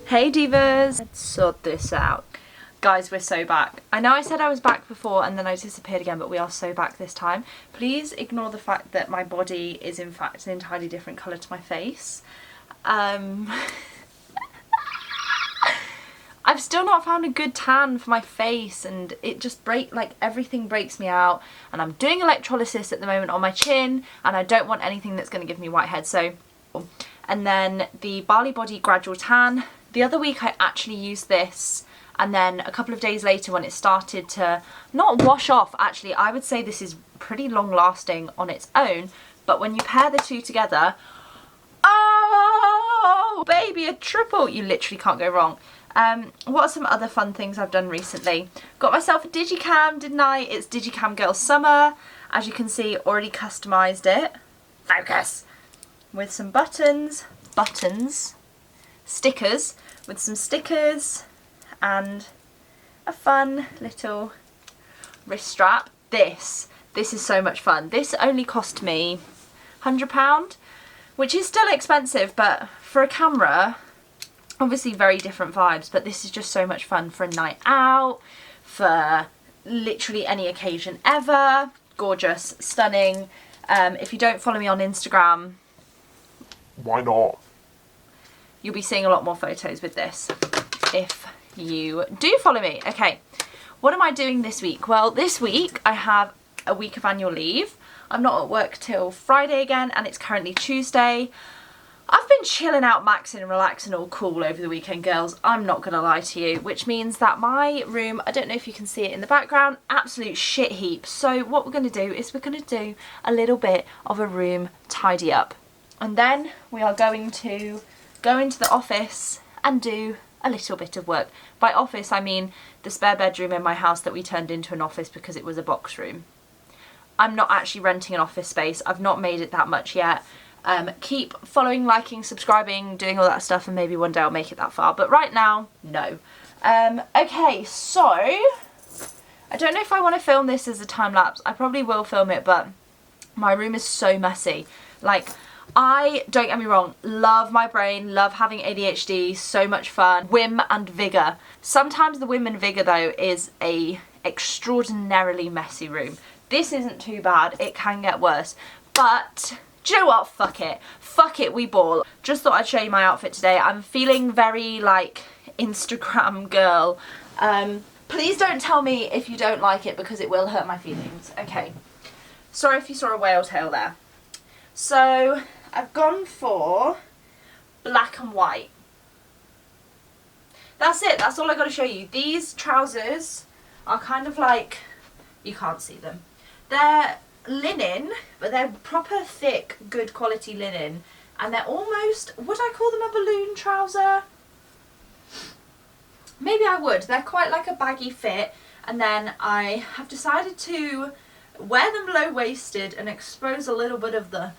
Hey divas, let's sort this out. Guys, we're so back. I know I said I was back before and then I disappeared again, but we are so back this time. Please ignore the fact that my body is in fact an entirely different colour to my face. I've still not found a good tan for my face, and it just everything breaks me out, and I'm doing electrolysis at the moment on my chin and I don't want anything that's going to give me whitehead. So, and then the Bali Body Gradual Tan. The other week I actually used this, and then a couple of days later when it started to not wash off, actually I would say this is pretty long lasting on its own, but when you pair the two together, oh baby, a triple, you literally can't go wrong. What are some other fun things I've done recently? Got myself a digicam, didn't I? It's Digicam Girl Summer. As you can see, already customised it. Focus! With some stickers, with some stickers and a fun little wrist strap. This is so much fun. This only cost me £100, which is still expensive, but for a camera, obviously very different vibes, but this is just so much fun for a night out, for literally any occasion ever. Gorgeous, stunning. If you don't follow me on Instagram, why not? You'll be seeing a lot more photos with this if you do follow me. Okay, what am I doing this week? Well, this week I have a week of annual leave. I'm not at work till Friday again, and it's currently Tuesday. I've been chilling out, maxing and relaxing all cool over the weekend, girls. I'm not gonna lie to you, which means that my room, I don't know if you can see it in the background, absolute shit heap. So what we're gonna do is we're gonna do a little bit of a room tidy up. And then we are going to go into the office and do a little bit of work. By office, I mean the spare bedroom in my house that we turned into an office because it was a box room. I'm not actually renting an office space. I've not made it that much yet. Keep following, liking, subscribing, doing all that stuff, and maybe one day I'll make it that far. But right now, no. Okay, so I don't know if I want to film this as a time lapse. I probably will film it, but my room is so messy. Like, don't get me wrong, love my brain, love having ADHD, so much fun. Whim and vigour. Sometimes the whim and vigour though is a extraordinarily messy room. This isn't too bad, it can get worse. But do you know what? Fuck it. Fuck it, we ball. Just thought I'd show you my outfit today. I'm feeling very like Instagram girl. Please don't tell me if you don't like it because it will hurt my feelings. Okay. Sorry if you saw a whale tail there. So I've gone for black and white. That's it, that's all I got to show you. These trousers are kind of like, you can't see them. They're linen, but they're proper thick, good quality linen. And they're almost, would I call them a balloon trouser? maybe I would. They're quite like a baggy fit, and then I have decided to wear them low-waisted and expose a little bit of the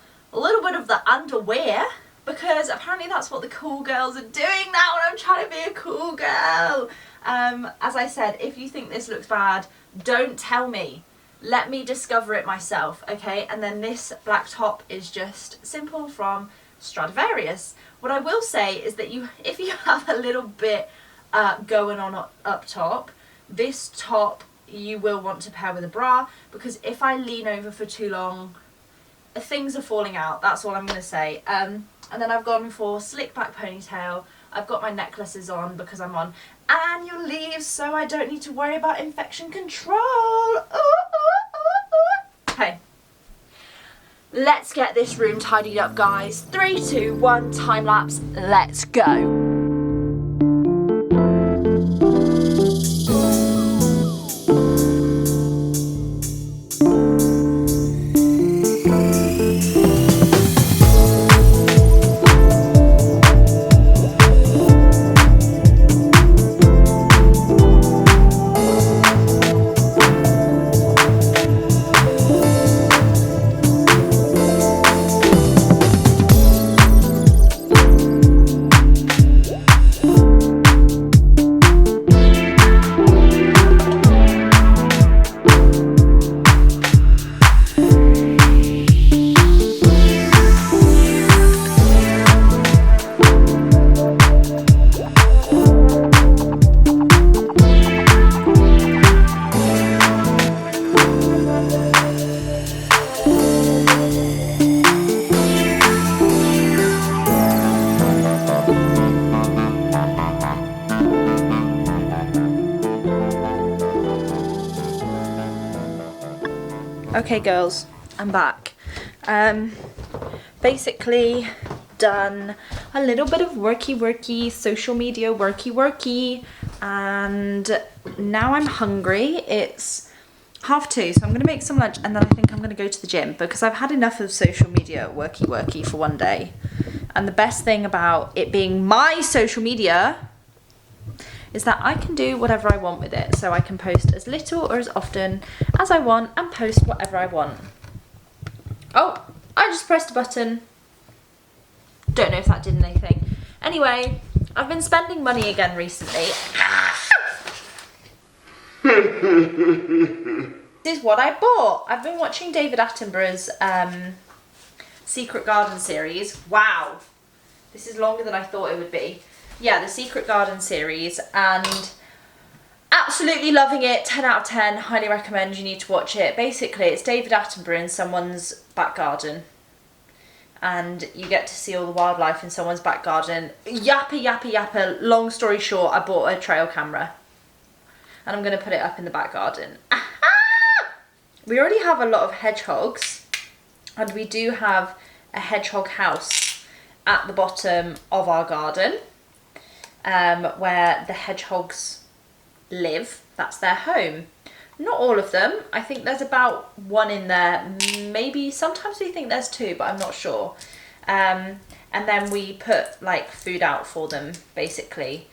underwear, because apparently that's what the cool girls are doing now, and I'm trying to be a cool girl. As I said, if you think this looks bad, don't tell me. Let me discover it myself, okay? And then this black top is just simple from Stradivarius. What I will say is that if you have a little bit going on up top, this top you will want to pair with a bra, because if I lean over for too long, things are falling out. That's all I'm going to say. And then I've gone for slick back ponytail. I've got my necklaces on because I'm on annual leave, so I don't need to worry about infection control. Ooh, ooh, ooh, ooh. Okay, let's get this room tidied up, guys. 3, 2, 1, time lapse. Let's go. Okay girls, I'm back. Basically done a little bit of worky social media worky, and now I'm hungry. It's 2:30, so I'm gonna make some lunch, and then I think I'm gonna go to the gym because I've had enough of social media worky for one day. And the best thing about it being my social media is that I can do whatever I want with it. So I can post as little or as often as I want and post whatever I want. Oh, I just pressed a button. Don't know if that did anything. Anyway, I've been spending money again recently. This is what I bought. I've been watching David Attenborough's Secret Garden series. Wow, this is longer than I thought it would be. Yeah, the Secret Garden series, and absolutely loving it. 10 out of 10, highly recommend. You need to watch it. Basically, it's David Attenborough in someone's back garden, and you get to see all the wildlife in someone's back garden. Yappa. Long story short, I bought a trail camera, and I'm going to put it up in the back garden. Aha! We already have a lot of hedgehogs, and we do have a hedgehog house at the bottom of our garden. Where the hedgehogs live. That's their home. Not all of them. I think there's about 1 in there. Maybe sometimes we think there's 2, but I'm not sure. And then we put like food out for them, basically.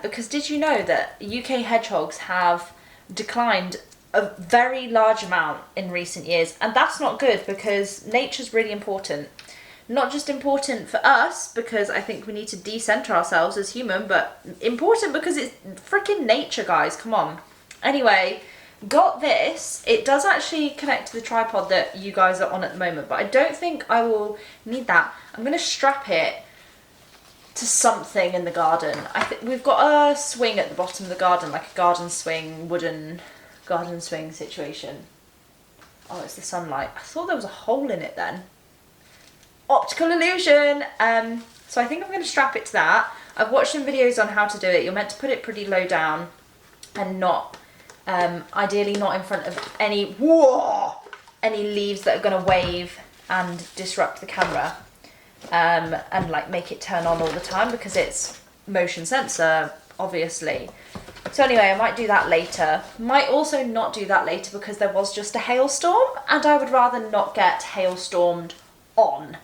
Because did you know that UK hedgehogs have declined a very large amount in recent years? And that's not good, because nature's really important. Not just important for us, because I think we need to decenter ourselves as human, but important because it's freaking nature, guys. Come on. Anyway, got this. It does actually connect to the tripod that you guys are on at the moment, but I don't think I will need that. I'm going to strap it to something in the garden. I think we've got a swing at the bottom of the garden, like a garden swing, wooden garden swing situation. Oh, it's the sunlight. I thought there was a hole in it then. Optical illusion. So I think I'm going to strap it to that. I've watched some videos on how to do it. You're meant to put it pretty low down and not, ideally not in front of any leaves that are going to wave and disrupt the camera, and like make it turn on all the time, because it's motion sensor, obviously. So anyway, I might do that later. Might also not do that later because there was just a hailstorm, and I would rather not get hailstormed on.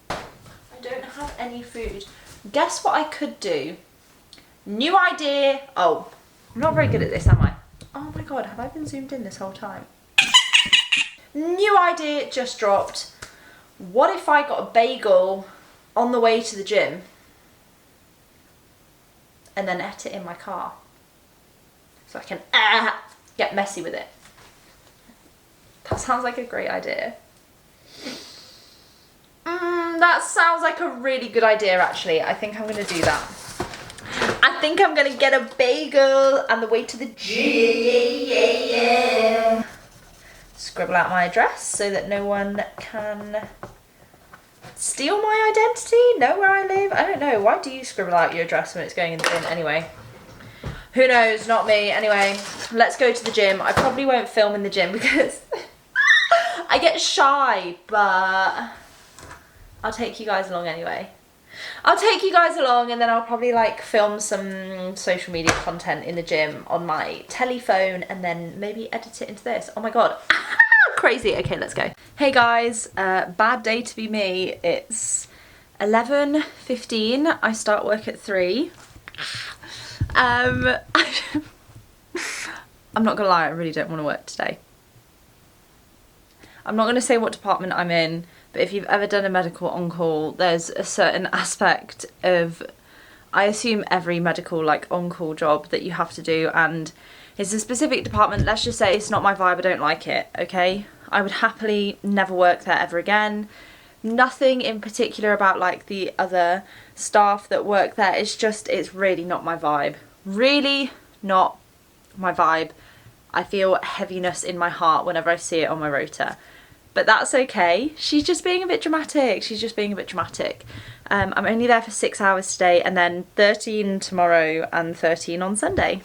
I don't have any food. Guess what I could do? New idea. Oh, I'm not very good at this, am I? Oh my god, have I been zoomed in this whole time? New idea just dropped. What if I got a bagel on the way to the gym and then ate it in my car so I can get messy with it? That sounds like a great idea. That sounds like a really good idea, actually. I think I'm going to do that. I think I'm going to get a bagel on the way to the gym. Scribble out my address so that no one can steal my identity, know where I live. I don't know. Why do you scribble out your address when it's going in the bin anyway? Who knows? Not me. Anyway, let's go to the gym. I probably won't film in the gym because I get shy, but I'll take you guys along anyway. I'll take you guys along and then I'll probably like film some social media content in the gym on my telephone and then maybe edit it into this. Oh my god. Crazy. Okay, let's go. Hey guys, bad day to be me. It's 11:15. I start work at 3. I'm not gonna lie, I really don't want to work today. I'm not gonna say what department I'm in, but if you've ever done a medical on-call, there's a certain aspect of, I assume every medical like on-call job that you have to do, and it's a specific department. Let's just say it's not my vibe, I don't like it, okay? I would happily never work there ever again. Nothing in particular about like the other staff that work there, it's just, it's really not my vibe. Really not my vibe. I feel heaviness in my heart whenever I see it on my rota. But that's okay. She's just being a bit dramatic. She's just being a bit dramatic. I'm only there for 6 hours today and then 13 tomorrow and 13 on Sunday.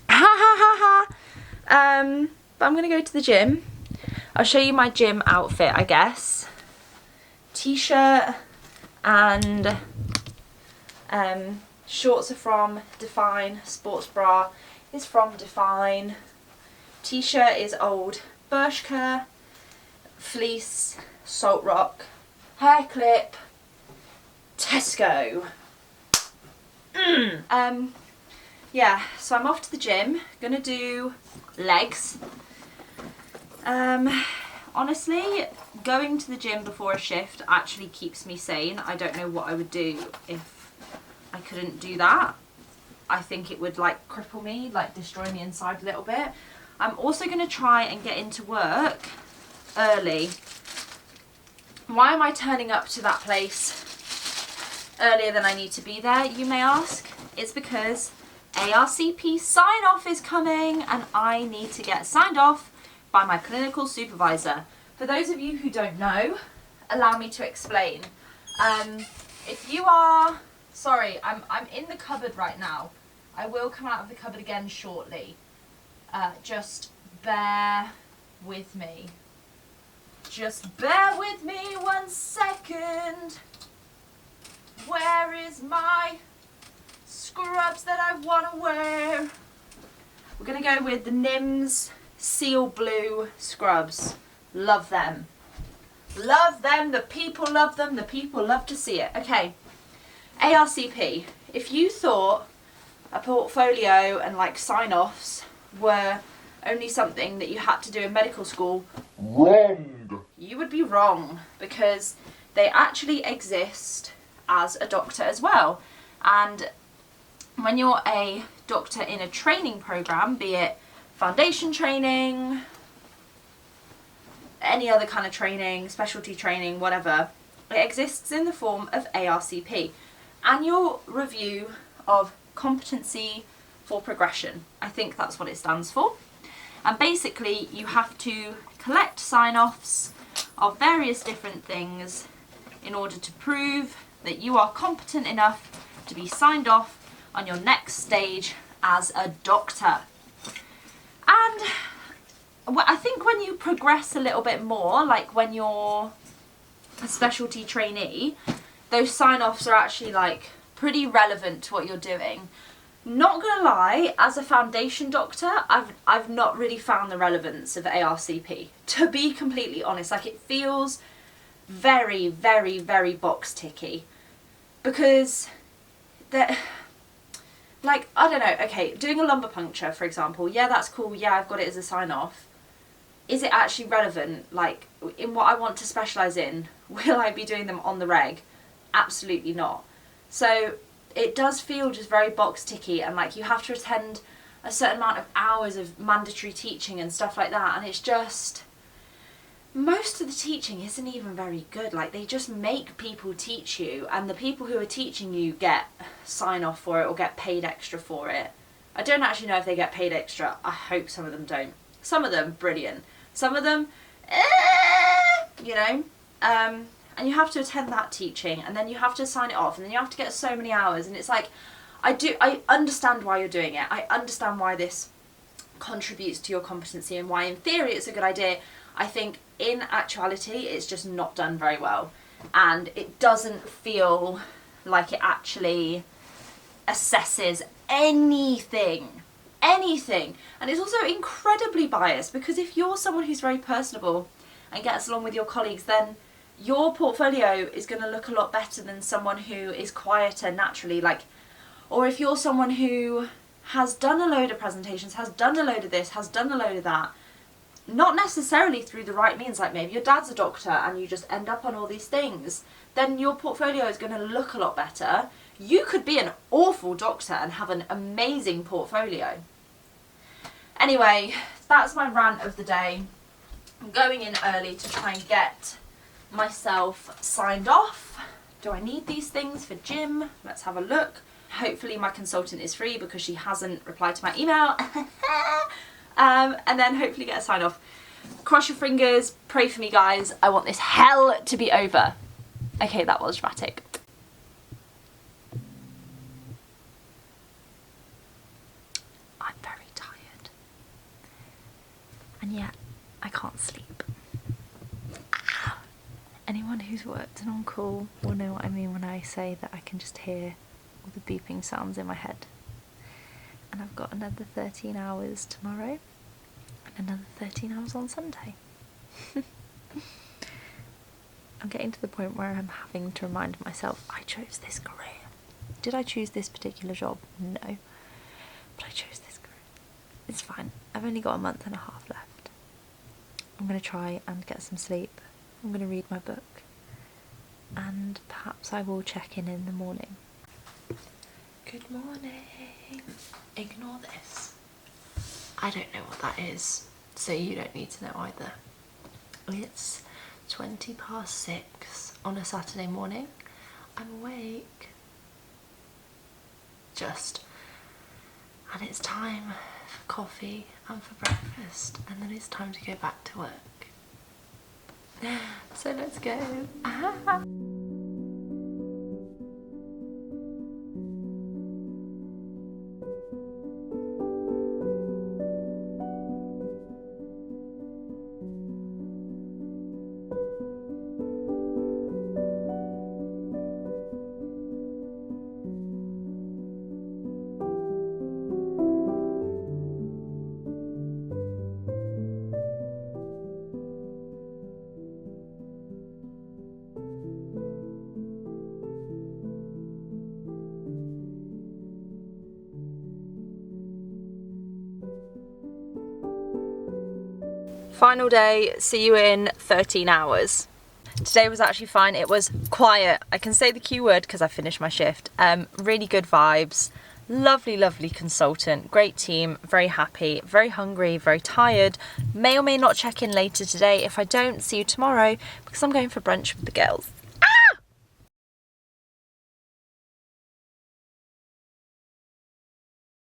Ha ha ha ha. But I'm gonna go to the gym. I'll show you my gym outfit, I guess. T-shirt and shorts are from Define. Sports bra is from Define. T-shirt is old Bershka. Fleece, Salt Rock, hair clip, Tesco. Yeah, so I'm off to the gym, gonna do legs. Honestly, going to the gym before a shift actually keeps me sane. I don't know what I would do if I couldn't do that. I think it would like cripple me, like destroy me inside a little bit. I'm also gonna try and get into work early. Why am I turning up to that place earlier than I need to be there, you may ask? It's because ARCP sign off is coming and I need to get signed off by my clinical supervisor. For those of you who don't know, allow me to explain. If you are, sorry, I'm in the cupboard right now. I will come out of the cupboard again shortly. Just bear with me. Just bear with me 1 second. Where is my scrubs that I want to wear? We're going to go with the Nims Seal Blue scrubs. Love them. Love them. The people love them. The people love to see it. Okay. ARCP. If you thought a portfolio and like sign-offs were only something that you had to do in medical school, Wrong. You would be wrong, because they actually exist as a doctor as well. And when you're a doctor in a training program, be it foundation training, any other kind of training, specialty training, whatever, it exists in the form of ARCP, Annual Review of Competency for Progression. I think that's what it stands for. And basically you have to collect sign-offs of various different things in order to prove that you are competent enough to be signed off on your next stage as a doctor. And I think when you progress a little bit more, like when you're a specialty trainee, those sign-offs are actually like pretty relevant to what you're doing. Not gonna lie, as a foundation doctor, I've not really found the relevance of ARCP. To be completely honest, like it feels very, very, very box ticky. because they're, like, I don't know, okay, doing a lumbar puncture, for example, yeah, that's cool, yeah, I've got it as a sign-off. Is it actually relevant, like, in what I want to specialise in? Will I be doing them on the reg? Absolutely not. So it does feel just very box-ticky, and, like, you have to attend a certain amount of hours of mandatory teaching and stuff like that, and it's just... most of the teaching isn't even very good. Like, they just make people teach you, and the people who are teaching you get sign off for it or get paid extra for it. I don't actually know if they get paid extra. I hope some of them don't. Some of them, brilliant. Some of them, you know, and you have to attend that teaching, and then you have to sign it off, and then you have to get so many hours, and it's like, I understand why you're doing it. I understand why this contributes to your competency and why in theory it's a good idea. I think in actuality it's just not done very well, and it doesn't feel like it actually assesses anything, and it's also incredibly biased, because if you're someone who's very personable and gets along with your colleagues, then your portfolio is going to look a lot better than someone who is quieter naturally, like, or if you're someone who has done a load of presentations, has done a load of this, has done a load of that, not necessarily through the right means, like maybe your dad's a doctor and you just end up on all these things, then your portfolio is going to look a lot better. You could be an awful doctor and have an amazing portfolio. Anyway, that's my rant of the day. I'm going in early to try and get myself signed off. Do I need these things for gym? Let's have a look. Hopefully my consultant is free because she hasn't replied to my email. And then hopefully get a sign off. Cross your fingers, pray for me guys. I want this hell to be over. Okay, that was dramatic. I'm very tired. And yet, I can't sleep. Anyone who's worked an on-call will know what I mean when I say that I can just hear all the beeping sounds in my head. And I've got another 13 hours tomorrow and another 13 hours on Sunday. I'm getting to the point where I'm having to remind myself, I chose this career. Did I choose this particular job? No. But I chose this career. It's fine. I've only got a month and a half left. I'm going to try and get some sleep. I'm going to read my book. And perhaps I will check in the morning. Good morning. Ignore this. I don't know what that is, so you don't need to know either. It's 6:20 on a Saturday morning. I'm awake. And it's time for coffee and for breakfast, and then it's time to go back to work. So let's go. Final day, see you in 13 hours. Today was actually fine. It was quiet. I can say the Q word because I finished my shift. Really good vibes. Lovely, lovely consultant. Great team. Very happy. Very hungry. Very tired. May or may not check in later today. If I don't, see you tomorrow because I'm going for brunch with the girls.